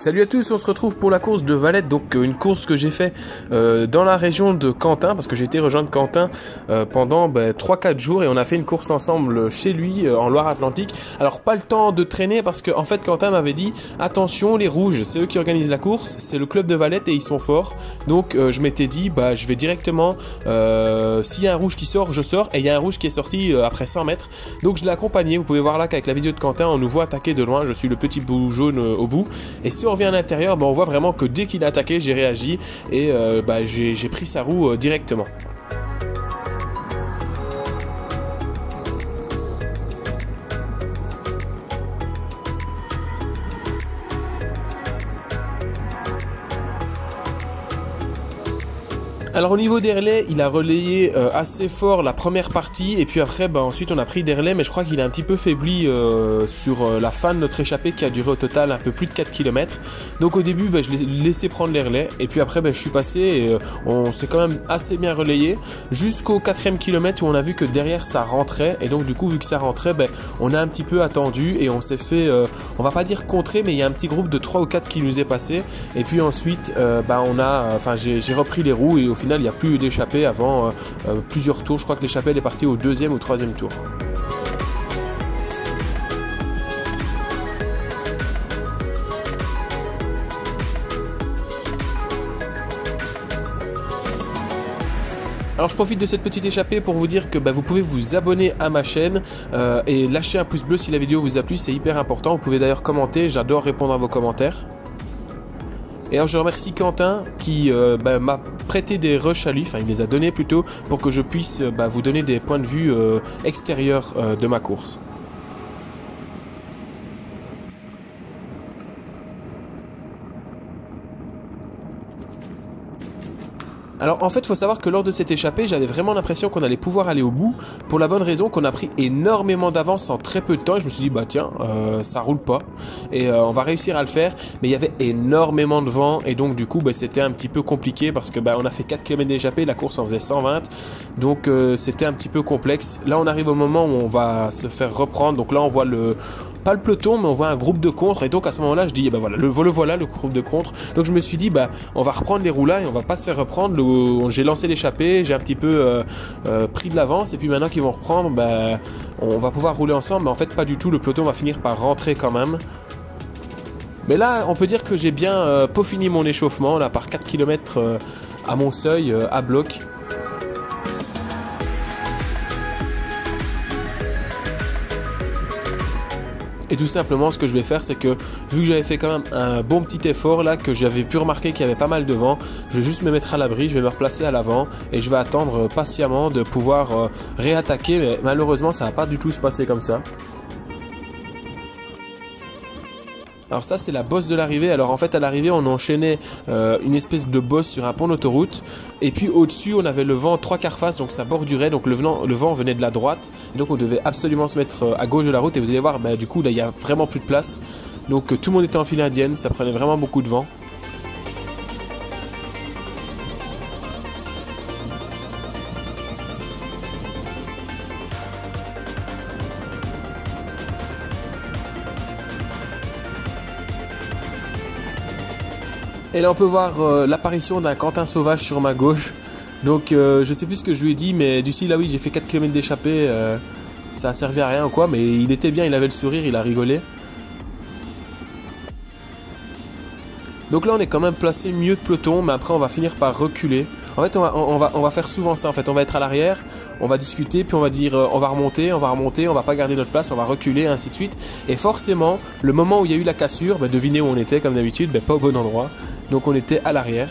Salut à tous, on se retrouve pour la course de Valette, donc une course que j'ai fait dans la région de Quentin, parce que j'ai été rejoindre Quentin pendant 3-4 jours et on a fait une course ensemble chez lui en Loire-Atlantique. Alors pas le temps de traîner parce que en fait Quentin m'avait dit attention les rouges, c'est eux qui organisent la course, c'est le club de Valette et ils sont forts. Donc je m'étais dit je vais directement, s'il y a un rouge qui sort, je sors, et il y a un rouge qui est sorti après 100 mètres. Donc je l'ai accompagné, vous pouvez voir là qu'avec la vidéo de Quentin on nous voit attaquer de loin, je suis le petit bout jaune au bout. Et si on revient à l'intérieur, on voit vraiment que dès qu'il a attaqué, j'ai réagi et j'ai pris sa roue directement. Alors au niveau des relais, il a relayé assez fort la première partie et puis après ensuite on a pris des relais, mais je crois qu'il a un petit peu faibli sur la fin de notre échappée qui a duré au total un peu plus de 4 km. Donc au début je l'ai laissé prendre les relais et puis après je suis passé et on s'est quand même assez bien relayé jusqu'au 4e kilomètre où on a vu que derrière ça rentrait, et donc du coup vu que ça rentrait on a un petit peu attendu et on s'est fait, on va pas dire contrer, mais il y a un petit groupe de 3 ou 4 qui nous est passé et puis ensuite j'ai repris les roues et au final il n'y a plus d'échappée avant plusieurs tours. Je crois que l'échappée est partie au 2e ou 3e tour. Alors je profite de cette petite échappée pour vous dire que vous pouvez vous abonner à ma chaîne et lâcher un pouce bleu si la vidéo vous a plu, c'est hyper important. Vous pouvez d'ailleurs commenter, j'adore répondre à vos commentaires. Et alors je remercie Quentin qui m'a prêté des rushs à lui, enfin il les a donnés plutôt, pour que je puisse vous donner des points de vue extérieurs de ma course. Alors en fait il faut savoir que lors de cette échappée j'avais vraiment l'impression qu'on allait pouvoir aller au bout, pour la bonne raison qu'on a pris énormément d'avance en très peu de temps et je me suis dit tiens ça roule pas et on va réussir à le faire, mais il y avait énormément de vent et donc du coup c'était un petit peu compliqué parce que on a fait 4 km d'échappée, la course en faisait 120, donc c'était un petit peu complexe. Là on arrive au moment où on va se faire reprendre, donc là on voit pas le peloton, mais on voit un groupe de contre, et donc à ce moment-là je dis voilà, le groupe de contre. Donc je me suis dit on va reprendre les roues là et on va pas se faire reprendre. J'ai lancé l'échappée, j'ai un petit peu pris de l'avance et puis maintenant qu'ils vont reprendre on va pouvoir rouler ensemble, mais en fait pas du tout, le peloton va finir par rentrer quand même. Mais là on peut dire que j'ai bien peaufiné mon échauffement là par 4 km à mon seuil à bloc. Et tout simplement ce que je vais faire, c'est que vu que j'avais fait quand même un bon petit effort là, que j'avais pu remarquer qu'il y avait pas mal de vent, je vais juste me mettre à l'abri, je vais me replacer à l'avant et je vais attendre patiemment de pouvoir réattaquer, mais malheureusement ça va pas du tout se passer comme ça. Alors ça c'est la bosse de l'arrivée. Alors en fait à l'arrivée on enchaînait une espèce de bosse sur un pont d'autoroute et puis au-dessus on avait le vent 3/4 face, donc ça bordurait, donc le vent venait de la droite et donc on devait absolument se mettre à gauche de la route et vous allez voir du coup là il n'y a vraiment plus de place, donc tout le monde était en file indienne, ça prenait vraiment beaucoup de vent. Et là on peut voir l'apparition d'un Quentin sauvage sur ma gauche. Donc je sais plus ce que je lui ai dit, mais d'ici là oui j'ai fait 4 km d'échappée, ça a servi à rien ou quoi, mais il était bien, il avait le sourire, il a rigolé. Donc là on est quand même placé mieux de peloton, mais après on va finir par reculer. En fait on va faire souvent ça, en fait on va être à l'arrière, on va discuter, puis on va dire on va remonter, on va pas garder notre place, on va reculer, ainsi de suite. Et forcément le moment où il y a eu la cassure, devinez où on était comme d'habitude, pas au bon endroit. Donc on était à l'arrière.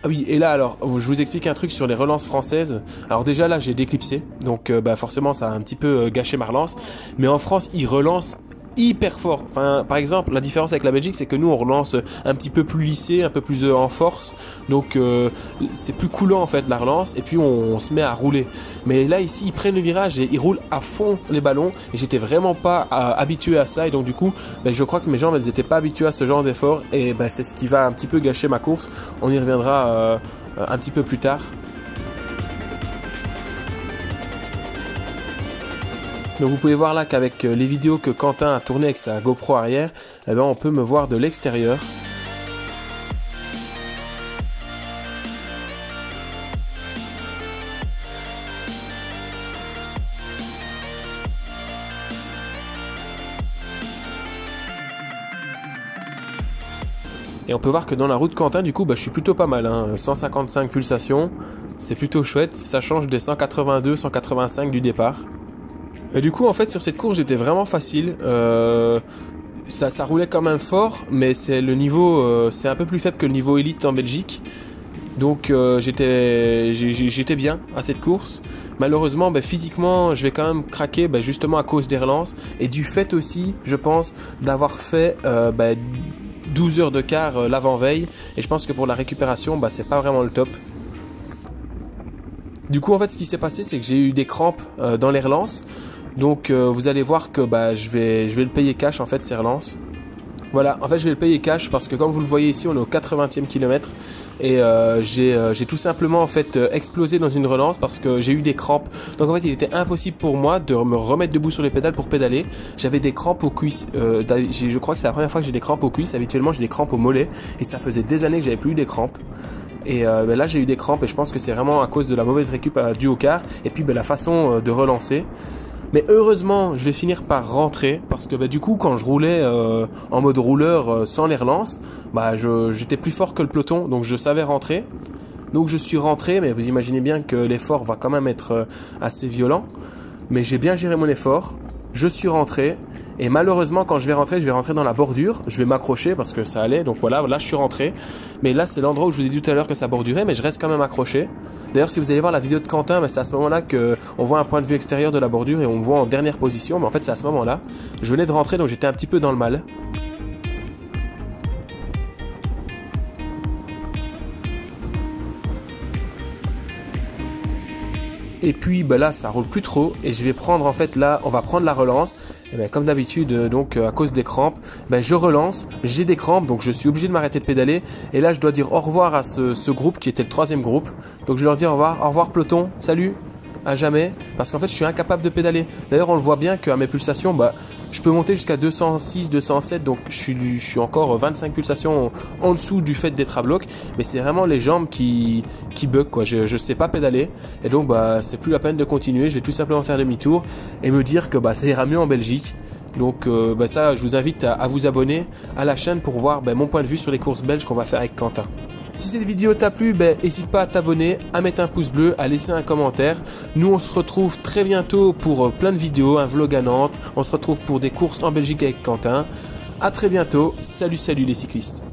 Ah oui, et là alors, je vous explique un truc sur les relances françaises. Alors déjà là j'ai déclipsé, donc forcément ça a un petit peu gâché ma relance. Mais en France ils relancent hyper fort. Enfin, par exemple, la différence avec la Belgique, c'est que nous on relance un petit peu plus lissé, un peu plus en force, donc c'est plus coulant en fait la relance, et puis on se met à rouler. Mais là ici ils prennent le virage et ils roulent à fond les ballons, et j'étais vraiment pas habitué à ça, et donc du coup je crois que mes jambes elles étaient pas habituées à ce genre d'effort, et c'est ce qui va un petit peu gâcher ma course. On y reviendra un petit peu plus tard. Donc vous pouvez voir là qu'avec les vidéos que Quentin a tournées avec sa GoPro arrière, eh ben, on peut me voir de l'extérieur. Et on peut voir que dans la roue de Quentin, du coup, bah, je suis plutôt pas mal, hein. 155 pulsations, c'est plutôt chouette, ça change des 182, 185 du départ. Et du coup, en fait, sur cette course, j'étais vraiment facile. Ça roulait quand même fort, mais c'est le niveau, c'est un peu plus faible que le niveau élite en Belgique. Donc j'étais bien à cette course. Malheureusement, physiquement, je vais quand même craquer, justement à cause des relances et du fait aussi, je pense, d'avoir fait 12 heures de quart l'avant-veille. Et je pense que pour la récupération, c'est pas vraiment le top. Du coup, en fait, ce qui s'est passé, c'est que j'ai eu des crampes dans les relances. Donc, vous allez voir que je vais le payer cash, en fait, ces relances. Voilà, en fait, je vais le payer cash parce que comme vous le voyez ici, on est au 80e kilomètre. Et j'ai tout simplement, en fait, explosé dans une relance parce que j'ai eu des crampes. Donc, en fait, il était impossible pour moi de me remettre debout sur les pédales pour pédaler. J'avais des crampes aux cuisses. Je crois que c'est la première fois que j'ai des crampes aux cuisses. Habituellement, j'ai des crampes aux mollets. Et ça faisait des années que j'avais plus eu des crampes. Et là j'ai eu des crampes et je pense que c'est vraiment à cause de la mauvaise récup due au quart et puis la façon de relancer. Mais heureusement je vais finir par rentrer parce que du coup quand je roulais en mode rouleur sans les relances, j'étais plus fort que le peloton donc je savais rentrer. Donc je suis rentré, mais vous imaginez bien que l'effort va quand même être assez violent. Mais j'ai bien géré mon effort, je suis rentré. Et malheureusement, quand je vais rentrer dans la bordure. Je vais m'accrocher parce que ça allait. Donc voilà, là je suis rentré. Mais là, c'est l'endroit où je vous ai dit tout à l'heure que ça bordurait. Mais je reste quand même accroché. D'ailleurs, si vous allez voir la vidéo de Quentin, c'est à ce moment-là qu'on voit un point de vue extérieur de la bordure et on me voit en dernière position. Mais en fait, c'est à ce moment-là. Je venais de rentrer, donc j'étais un petit peu dans le mal. Et puis là ça roule plus trop et je vais prendre en fait là on va prendre la relance et comme d'habitude donc à cause des crampes je relance, j'ai des crampes donc je suis obligé de m'arrêter de pédaler et là je dois dire au revoir à ce groupe qui était le troisième groupe. Donc je leur dis au revoir peloton, salut, à jamais, parce qu'en fait je suis incapable de pédaler. D'ailleurs on le voit bien qu'à mes pulsations je peux monter jusqu'à 206, 207, donc je suis encore 25 pulsations en dessous du fait d'être à bloc, mais c'est vraiment les jambes qui bug quoi. Je sais pas pédaler et donc c'est plus la peine de continuer. Je vais tout simplement faire demi-tour et me dire que ça ira mieux en Belgique. Donc ça je vous invite à vous abonner à la chaîne pour voir mon point de vue sur les courses belges qu'on va faire avec Quentin. Si cette vidéo t'a plu, n'hésite pas à t'abonner, à mettre un pouce bleu, à laisser un commentaire. Nous, on se retrouve très bientôt pour plein de vidéos, un vlog à Nantes. On se retrouve pour des courses en Belgique avec Quentin. À très bientôt. Salut les cyclistes.